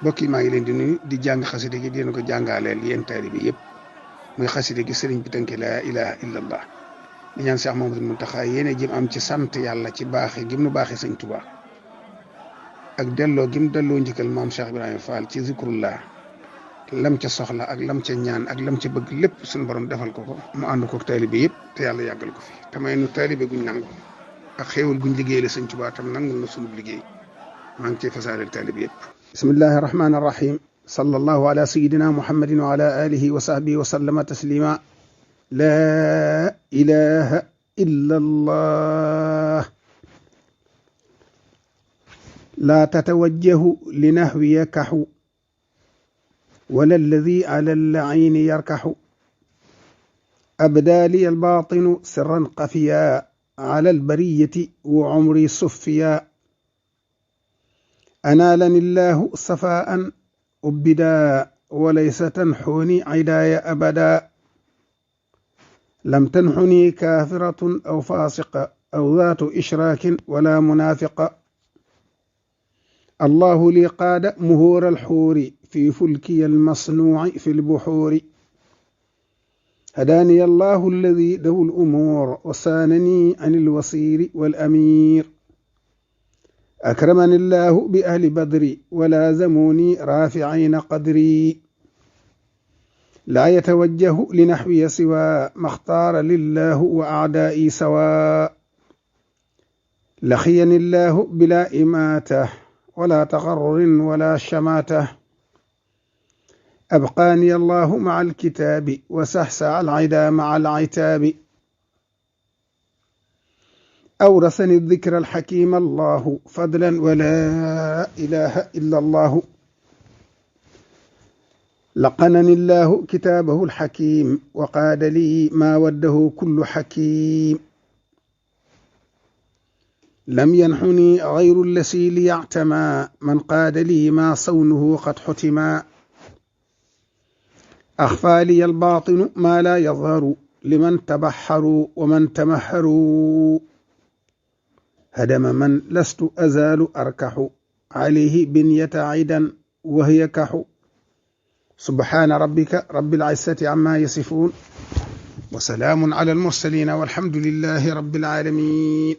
bokk yi maa ngi leen di nuyu di jàng xasida gi dina ko jàngaleel yéen taalibe yëpp muy xasida gi sëriñ bi tënke laa ilaha illallah di ñaan Cheikh Mamadou Mountakha yéene jëm am ci sant yàlla ci baaxe gim nu baaxe sëñ Tuubaa ak delloo gim delloo njëkkal maam Cheikh Ibrahima Fall ci zikrullah lam ca soxla ak lam ca ñaan ak lam ca bëgg lépp suñu borom defal ko mu ànd ko taalibe yëpp te yàlla yàggal ko fi te may nu taalibe guñ nangu ak xéewal guñ liggéey la sëñ Tuubaa tam nangul na sunu liggéey maa ngi cee fasaaleel taalibe yëpp. bismillahi rahmaani rahim. sallallahu ala sayyidina muhammadin wa ala alihi wa sahbihi wa sallama taslima. laa ilaha illa allah. laa tatawajjahu li nahwi yakaxu wala alladi ala allaini yarkaxu. abdaa li albaatinu sirran qafiya ala albariyati wa umri suffiya. أنالني الله صفاء أبدا وليس تنحوني عداي أبدا. لم تنحني كافرة أو فاسقة أو ذات إشراك ولا منافقة. الله لي قاد مهور الحور في فلكي المصنوع في البحور. هداني الله الذي له الأمور وصانني عن الوصير والأمير. أكرمني الله بأهل بدر ولازموني رافعين قدري. لا يتوجه لنحوي سوى ما اختار لله وأعدائي سواء. لخيني الله بلا إماتة ولا تغرر ولا شماتة. أبقاني الله مع الكتاب وسحسع العدا مع العتاب. أورثني الذكر الحكيم الله فضلا ولا إله إلا الله. لقنني الله كتابه الحكيم وقاد لي ما وده كل حكيم. لم ينحني غير الذي ليعتمى من قاد لي ما صونه قد حتما. أخفى لي الباطن ما لا يظهر لمن تبحروا ومن تمهروا. هدم من لست أزال أركح عليه بنية عيدا وهي كح. سبحان ربك رب العزة عما يصفون وسلام على المرسلين والحمد لله رب العالمين.